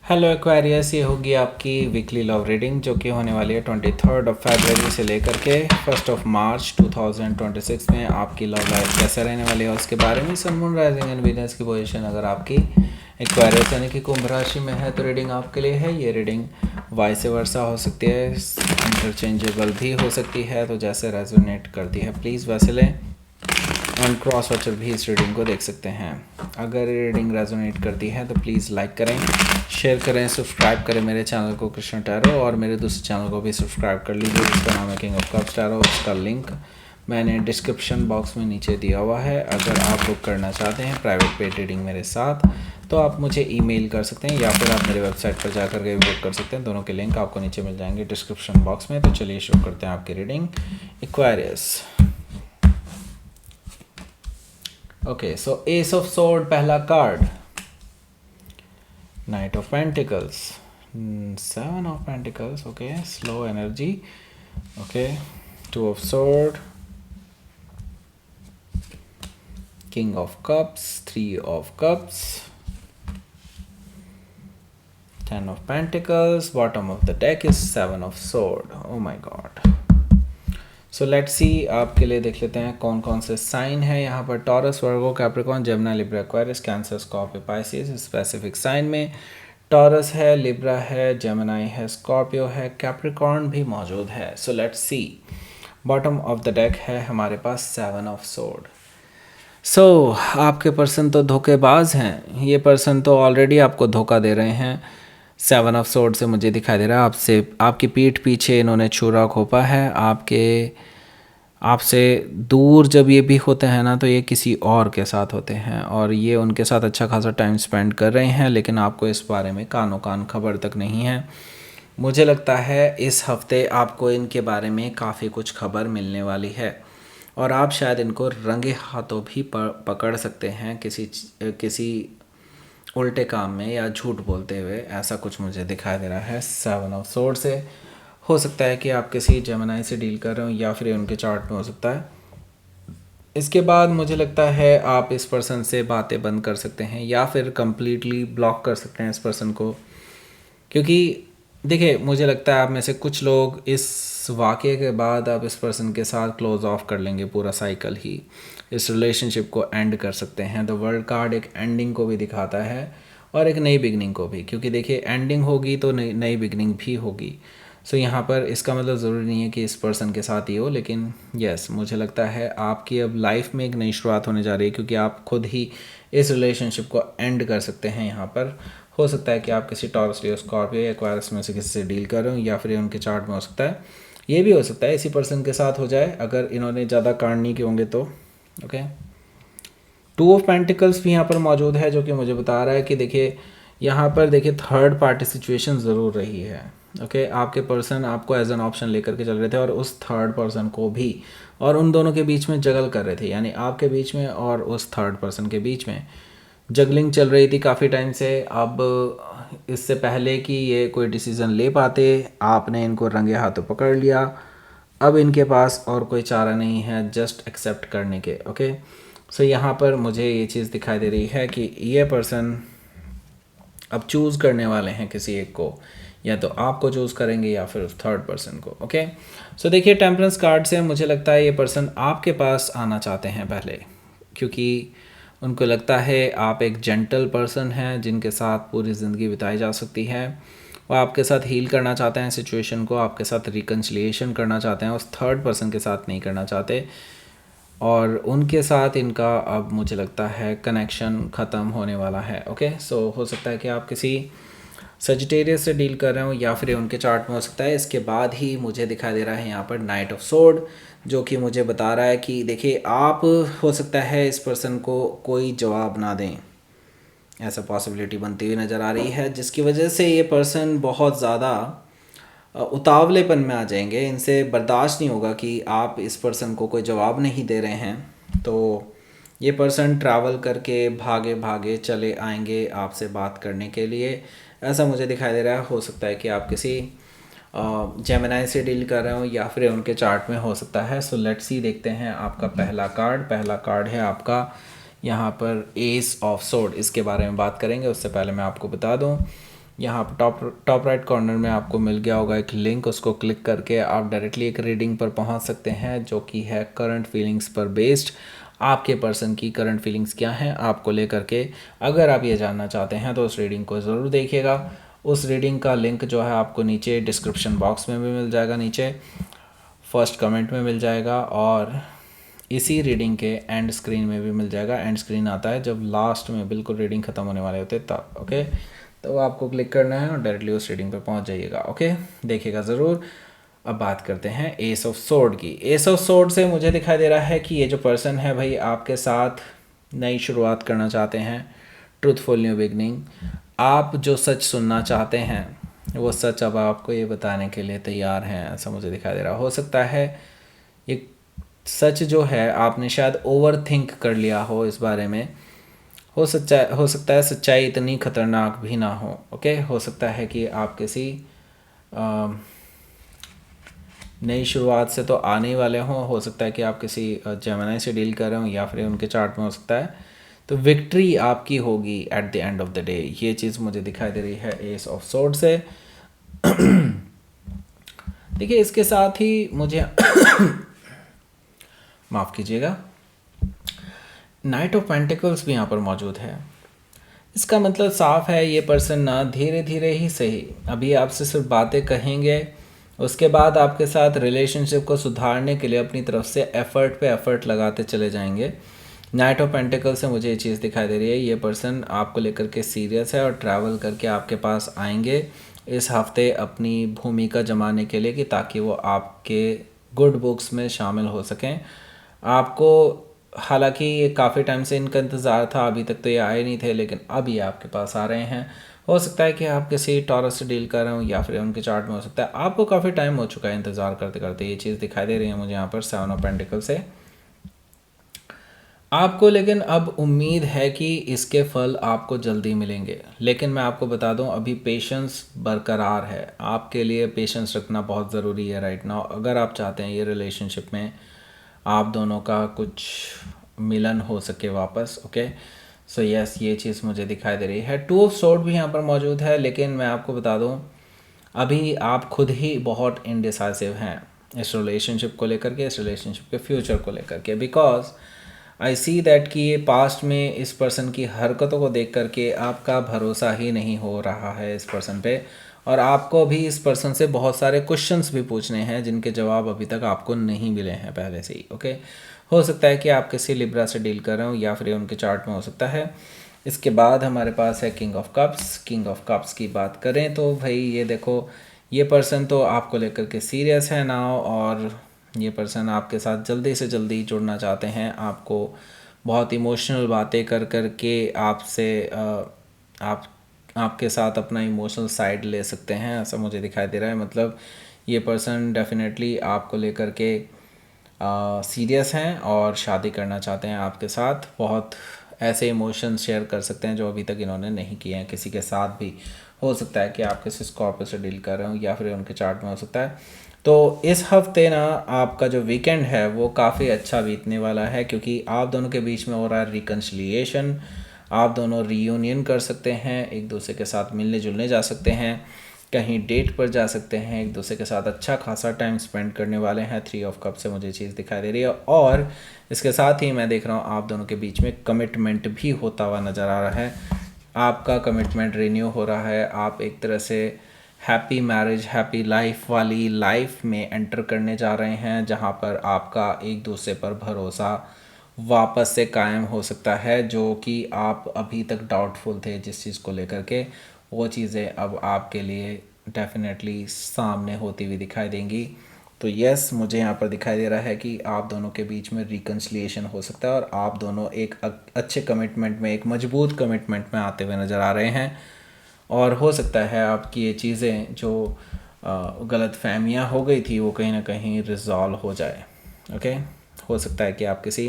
Hello Aquarius, ये होगी आपकी वीकली लव रीडिंग जो कि होने वाली है 23 फरवरी से लेकर के 1 मार्च 2026 में। आपकी लव लाइफ कैसे रहने वाली है उसके बारे में। Sun moon rising and Venus की पोजीशन अगर आपकी एक्वेरियस यानी कि कुंभ राशि में है तो रीडिंग आपके लिए है। ये रीडिंग वाइस वर्सा हो सकती है, इंटरचेंजेबल भी हो सकती है, तो जैसे रेजोनेट करती है प्लीज़ वैसे लें। एंड क्रॉस वॉचर भी इस रीडिंग को देख सकते हैं। अगर ये रीडिंग रेजोनेट करती है तो प्लीज़ लाइक करें, शेयर करें, सब्सक्राइब करें मेरे चैनल को कृष्ण टैरो, और मेरे दूसरे चैनल को भी सब्सक्राइब कर लीजिए जिसका नाम है किंग ऑफ कप्स टैरो। उसका लिंक मैंने डिस्क्रिप्शन बॉक्स में नीचे दिया हुआ है। अगर आप बुक करना चाहते हैं प्राइवेट पेड रीडिंग मेरे साथ तो आप मुझे ईमेल कर सकते हैं या फिर आप मेरे वेबसाइट पर जाकर के बुक कर सकते हैं। दोनों के लिंक आपको नीचे मिल जाएंगे डिस्क्रिप्शन बॉक्स में। तो चलिए शुरू करते हैं आपकी reading Aquarius. Okay, so ace of sword पहला card, knight of pentacles, 7 of pentacles, okay slow energy, okay 2 of sword, king of cups, 3 of cups, 10 of pentacles, bottom of the deck is 7 of sword. Oh my God. So let's see आपके लिए देख लेते हैं कौन कौन से sign है यहाँ पर। Taurus, Virgo, Capricorn, Gemini, Libra, Aquarius, Cancer, Scorpio, Pisces. Specific sign में टॉरस है, लिब्रा है, जेमिनी है, स्कॉर्पियो है, कैप्रिकॉर्न भी मौजूद है। So let's see. Bottom of the deck है हमारे पास 7 ऑफ सोर्ड। सो आपके पर्सन तो धोखेबाज हैं। ये पर्सन तो ऑलरेडी आपको धोखा दे रहे हैं। 7 ऑफ सोर्ड से मुझे दिखाई दे रहा है आपसे, आपकी पीठ पीछे इन्होंने छुरा खोपा है। आपसे दूर जब ये भी होते हैं ना तो ये किसी और के साथ होते हैं और ये उनके साथ अच्छा खासा टाइम स्पेंड कर रहे हैं, लेकिन आपको इस बारे में कानो कान खबर तक नहीं है। मुझे लगता है इस हफ्ते आपको इनके बारे में काफ़ी कुछ खबर मिलने वाली है और आप शायद इनको रंगे हाथों भी पकड़ सकते हैं किसी उल्टे काम में या झूठ बोलते हुए। ऐसा कुछ मुझे दिखाई दे रहा है 7 ऑफ सोर्ड से। हो सकता है कि आप किसी जेमिनी से डील कर रहे हो या फिर उनके चार्ट में हो सकता है। इसके बाद मुझे लगता है आप इस पर्सन से बातें बंद कर सकते हैं या फिर कम्प्लीटली ब्लॉक कर सकते हैं इस पर्सन को, क्योंकि देखिए मुझे लगता है आप में से कुछ लोग इस वाक़ये के बाद आप इस पर्सन के साथ क्लोज ऑफ कर लेंगे। पूरा साइकिल ही इस रिलेशनशिप को एंड कर सकते हैं। द वर्ल्ड कार्ड एक एंडिंग को भी दिखाता है और एक नई बिगनिंग को भी, क्योंकि देखिए एंडिंग होगी तो नई बिगनिंग भी होगी। सो यहाँ पर इसका मतलब ज़रूरी नहीं है कि इस पर्सन के साथ ही हो, लेकिन यस मुझे लगता है आपकी अब लाइफ में एक नई शुरुआत होने जा रही है, क्योंकि आप खुद ही इस रिलेशनशिप को एंड कर सकते हैं। यहाँ पर हो सकता है कि आप किसी टॉरस, लियो, स्कॉर्पियो या एक्वायरस में से किसी से डील कर रहे हो या फिर ये उनके चार्ट में हो सकता है। ये भी हो सकता है इसी पर्सन के साथ हो जाए अगर इन्होंने ज़्यादा कांड नहीं किए होंगे तो। ओके, 2 ऑफ पेंटिकल्स भी यहाँ पर मौजूद है जो कि मुझे बता रहा है कि देखिए यहाँ पर देखिए थर्ड पार्टी सिचुएशन ज़रूर रही है। ओके, आपके पर्सन आपको एज एन ऑप्शन लेकर के चल रहे थे और उस थर्ड पर्सन को भी, और उन दोनों के बीच में जगल कर रहे थे, यानी आपके बीच में और उस थर्ड पर्सन के बीच में जगलिंग चल रही थी काफ़ी टाइम से। अब इससे पहले कि ये कोई डिसीज़न ले पाते आपने इनको रंगे हाथों पकड़ लिया। अब इनके पास और कोई चारा नहीं है जस्ट एक्सेप्ट करने के। ओके, सो यहाँ पर मुझे ये चीज़ दिखाई दे रही है कि ये पर्सन अब चूज़ करने वाले हैं किसी एक को, या तो आपको चूज़ करेंगे या फिर उस थर्ड पर्सन को। ओके, सो देखिए टेम्परेंस कार्ड से मुझे लगता है ये पर्सन आपके पास आना चाहते हैं पहले, क्योंकि उनको लगता है आप एक जेंटल पर्सन हैं जिनके साथ पूरी ज़िंदगी बिताई जा सकती है। वो आपके साथ हील करना चाहते हैं सिचुएशन को, आपके साथ रिकन्सिलिएशन करना चाहते हैं, उस थर्ड पर्सन के साथ नहीं करना चाहते। और उनके साथ इनका अब मुझे लगता है कनेक्शन ख़त्म होने वाला है। ओके, सो हो सकता है कि आप किसी सजिटेरियस से डील कर रहे हो या फिर उनके चार्ट में हो सकता है। इसके बाद ही मुझे दिखाई दे रहा है यहाँ पर नाइट ऑफ सोर्ड, जो कि मुझे बता रहा है कि देखिए आप हो सकता है इस पर्सन को कोई जवाब ना दें, ऐसा पॉसिबिलिटी बनती हुई नज़र आ रही है, जिसकी वजह से ये पर्सन बहुत ज़्यादा उतावलेपन में आ जाएंगे। इनसे बर्दाश्त नहीं होगा कि आप इस पर्सन को कोई जवाब नहीं दे रहे हैं, तो ये पर्सन ट्रैवल करके भागे भागे चले आएंगे आपसे बात करने के लिए। ऐसा मुझे दिखाई दे रहा है। हो सकता है कि आप किसी जेमिनी से डील कर रहे हो या फिर उनके चार्ट में हो सकता है। सो लेट्स सी, देखते हैं आपका पहला कार्ड है आपका यहाँ पर एस ऑफ सोर्ड। इसके बारे में बात करेंगे, उससे पहले मैं आपको बता दूँ यहाँ पर टॉप राइट कॉर्नर में आपको मिल गया होगा एक लिंक, उसको क्लिक करके आप डायरेक्टली एक रीडिंग पर पहुँच सकते हैं जो कि है करंट फीलिंग्स पर बेस्ड। आपके पर्सन की करंट फीलिंग्स क्या हैं आपको लेकर के, अगर आप ये जानना चाहते हैं तो उस रीडिंग को ज़रूर देखिएगा। उस रीडिंग का लिंक जो है आपको नीचे डिस्क्रिप्शन बॉक्स में भी मिल जाएगा, नीचे फर्स्ट कमेंट में मिल जाएगा, और इसी रीडिंग के एंड स्क्रीन में भी मिल जाएगा। एंड स्क्रीन आता है जब लास्ट में बिल्कुल रीडिंग ख़त्म होने वाले होते तब। ओके, तो आपको क्लिक करना है और डायरेक्टली उस रीडिंग पर पहुंच जाइएगा। ओके, देखिएगा ज़रूर। अब बात करते हैं एस ऑफ सोर्ड की। एस ऑफ सोर्ड से मुझे दिखाई दे रहा है कि ये जो पर्सन है भाई आपके साथ नई शुरुआत करना चाहते हैं, ट्रूथफुल न्यू बिगनिंग। आप जो सच सुनना चाहते हैं वो सच अब आपको ये बताने के लिए तैयार हैं, ऐसा मुझे दिखाई दे रहा। हो सकता है ये सच जो है आपने शायद ओवर थिंक कर लिया हो इस बारे में। हो सकता है सच्चाई इतनी खतरनाक भी ना हो। ओके, हो सकता है कि आप किसी नई शुरुआत से तो आने वाले हों। हो सकता है कि आप किसी जेमिनी से डील कर रहे हो या फिर उनके चार्ट में हो सकता है। तो विक्ट्री आपकी होगी at the end of the day, ये चीज़ मुझे दिखाई दे रही है एस ऑफ सोर्ड से। देखिए, इसके साथ ही मुझे माफ़ कीजिएगा, नाइट ऑफ पेंटिकल्स भी यहाँ पर मौजूद है। इसका मतलब साफ है ये पर्सन ना धीरे धीरे ही सही अभी आपसे सिर्फ बातें कहेंगे, उसके बाद आपके साथ रिलेशनशिप को सुधारने के लिए अपनी तरफ से एफ़र्ट पे एफ़र्ट लगाते चले जाएंगे। नाइट ऑफ पेंटिकल से मुझे ये चीज़ दिखाई दे रही है, ये पर्सन आपको लेकर के सीरियस है और ट्रैवल करके आपके पास आएंगे इस हफ्ते अपनी भूमिका जमाने के लिए, कि ताकि वो आपके गुड बुक्स में शामिल हो सकें। आपको हालांकि ये काफ़ी टाइम से इनका इंतज़ार था, अभी तक तो ये आए नहीं थे, लेकिन अब ये आपके पास आ रहे हैं। हो सकता है कि आप किसी टॉरस से डील कर रहे हो या फिर उनके चार्ट में हो सकता है आपको काफ़ी टाइम हो चुका है इंतज़ार करते करते। ये चीज़ दिखाई दे रही है मुझे यहाँ पर 7 ऑफ पेंटिकल से आपको, लेकिन अब उम्मीद है कि इसके फल आपको जल्दी मिलेंगे। लेकिन मैं आपको बता दूं अभी पेशेंस बरकरार है, आपके लिए पेशेंस रखना बहुत ज़रूरी है राइट नाउ, अगर आप चाहते हैं ये रिलेशनशिप में आप दोनों का कुछ मिलन हो सके वापस। ओके, सो यस, ये चीज़ मुझे दिखाई दे रही है। 2 ऑफ सोर्ड भी यहाँ पर मौजूद है, लेकिन मैं आपको बता दूँ अभी आप खुद ही बहुत इनडिसाइसिव हैं इस रिलेशनशिप को लेकर के, इस रिलेशनशिप के फ्यूचर को लेकर के, बिकॉज आई सी दैट कि ये पास्ट में इस पर्सन की हरकतों को देख करके आपका भरोसा ही नहीं हो रहा है इस पर्सन पे, और आपको भी इस पर्सन से बहुत सारे क्वेश्चंस भी पूछने हैं जिनके जवाब अभी तक आपको नहीं मिले हैं पहले से ही। ओके, हो सकता है कि आप किसी लिब्रा से डील कर रहे हो या फिर उनके चार्ट में हो सकता है। इसके बाद हमारे पास है king of cups. King of cups की बात करें तो भाई ये देखो, ये पर्सन तो आपको लेकर के सीरियस है नाउ, और ये पर्सन आपके साथ जल्दी से जल्दी जुड़ना चाहते हैं। आपको बहुत इमोशनल बातें कर कर के आपसे आपके साथ अपना इमोशनल साइड ले सकते हैं, ऐसा मुझे दिखाई दे रहा है। मतलब ये पर्सन डेफिनेटली आपको लेकर के सीरियस हैं और शादी करना चाहते हैं आपके साथ। बहुत ऐसे इमोशंस शेयर कर सकते हैं जो अभी तक इन्होंने नहीं किए हैं किसी के साथ भी। हो सकता है कि आप किसी स्कॉर्पियो से डील कर रहे हो या फिर उनके चार्ट में हो सकता है। तो इस हफ्ते ना आपका जो वीकेंड है वो काफ़ी अच्छा बीतने वाला है, क्योंकि आप दोनों के बीच में हो रहा है रिकन्सिलिएशन। आप दोनों रीयूनियन कर सकते हैं, एक दूसरे के साथ मिलने जुलने जा सकते हैं, कहीं डेट पर जा सकते हैं, एक दूसरे के साथ अच्छा खासा टाइम स्पेंड करने वाले हैं। 3 ऑफ कप से मुझे चीज़ दिखाई दे रही है, और इसके साथ ही मैं देख रहा हूँ आप दोनों के बीच में कमिटमेंट भी होता हुआ नज़र आ रहा है। आपका कमिटमेंट रिन्यू हो रहा है, आप एक तरह से हैप्पी मैरिज हैप्पी लाइफ वाली लाइफ में एंटर करने जा रहे हैं, जहाँ पर आपका एक दूसरे पर भरोसा वापस से कायम हो सकता है। जो कि आप अभी तक डाउटफुल थे जिस चीज़ को लेकर के, वो चीज़ें अब आपके लिए डेफिनेटली सामने होती हुई दिखाई देंगी। तो यस, मुझे यहाँ पर दिखाई दे रहा है कि आप दोनों के बीच में रिकन्सिलिएशन हो सकता है और आप दोनों एक अच्छे कमिटमेंट में, एक मजबूत कमिटमेंट में आते हुए नज़र आ रहे हैं। और हो सकता है आपकी ये चीज़ें जो गलत फहमियाँ हो गई थी वो कहीं ना कहीं रिजॉल्व हो जाए। ओके, हो सकता है कि आप किसी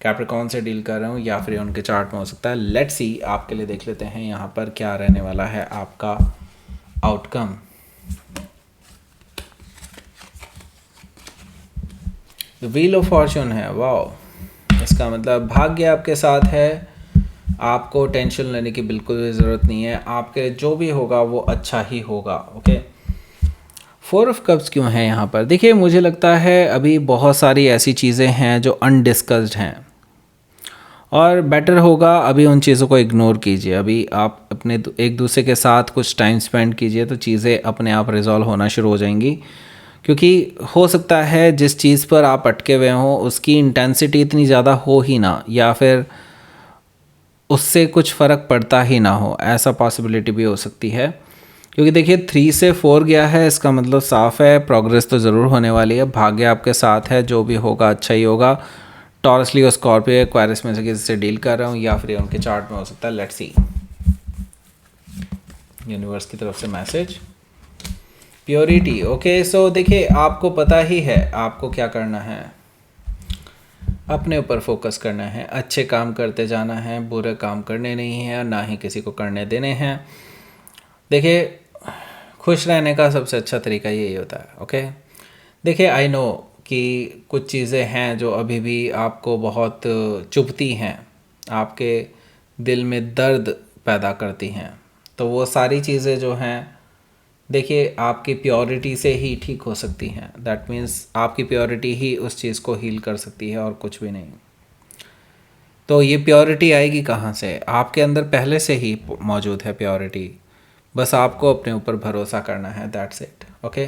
कैप्रिकॉर्न से डील कर रहे हो या फिर उनके चार्ट में हो सकता है। लेट्स सी, आपके लिए देख लेते हैं यहाँ पर क्या रहने वाला है आपका outcome. The wheel of Fortune है, वाओ, इसका मतलब भाग्य आपके साथ है। आपको टेंशन लेने की बिल्कुल भी ज़रूरत नहीं है, आपके जो भी होगा वो अच्छा ही होगा। ओके, 4 ऑफ कप्स क्यों है यहाँ पर? देखिए मुझे लगता है अभी बहुत सारी ऐसी चीज़ें हैं जो अनडिस्कस्ड हैं और बेटर होगा अभी उन चीज़ों को इग्नोर कीजिए। अभी आप अपने एक दूसरे के साथ कुछ टाइम स्पेंड कीजिए तो चीज़ें अपने आप रिजॉल्व होना शुरू हो जाएंगी, क्योंकि हो सकता है जिस चीज़ पर आप अटके हुए हों उसकी इंटेंसिटी इतनी ज़्यादा हो ही ना, या फिर उससे कुछ फ़र्क पड़ता ही ना हो, ऐसा पॉसिबिलिटी भी हो सकती है। क्योंकि देखिए 3 से 4 गया है, इसका मतलब साफ़ है प्रोग्रेस तो ज़रूर होने वाली है, भाग्य आपके साथ है, जो भी होगा अच्छा ही होगा। टॉरस लियो स्कॉर्पियो एक्वायरिस में से किसी से डील कर रहा हूँ या फिर उनके चार्ट में हो सकता है। लेट्स सी यूनिवर्स की तरफ से मैसेज। प्योरिटी, ओके, सो देखिए आपको पता ही है आपको क्या करना है, अपने ऊपर फोकस करना है, अच्छे काम करते जाना है, बुरे काम करने नहीं हैं और ना ही किसी को करने देने हैं। देखिए खुश रहने का सबसे अच्छा तरीका यही होता है। ओके, देखिए आई नो कि कुछ चीज़ें हैं जो अभी भी आपको बहुत चुभती हैं, आपके दिल में दर्द पैदा करती हैं, तो वो सारी चीज़ें जो हैं देखिए आपकी प्योरिटी से ही ठीक हो सकती हैं। दैट मीन्स आपकी प्योरिटी ही उस चीज़ को हील कर सकती है और कुछ भी नहीं। तो ये प्योरिटी आएगी कहाँ से? आपके अंदर पहले से ही मौजूद है प्योरिटी, बस आपको अपने ऊपर भरोसा करना है, दैट्स इट। ओके,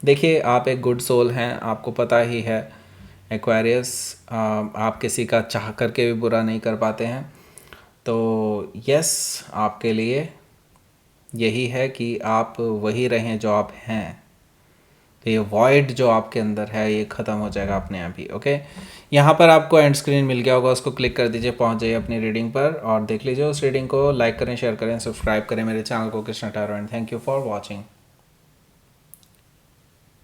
देखिए आप एक गुड सोल हैं, आपको पता ही है एक्वेरियस, आप किसी का चाह करके भी बुरा नहीं कर पाते हैं। तो यस, आपके लिए यही है कि आप वही रहें जो आप हैं, तो ये वॉइड जो आपके अंदर है ये ख़त्म हो जाएगा अपने आप ही। ओके, यहाँ पर आपको एंड स्क्रीन मिल गया होगा, उसको क्लिक कर दीजिए, पहुँच जाइए अपनी रीडिंग पर और देख लीजिए उस रीडिंग को। लाइक करें, शेयर करें, सब्सक्राइब करें मेरे चैनल को Krishna tarot and thank you for watching.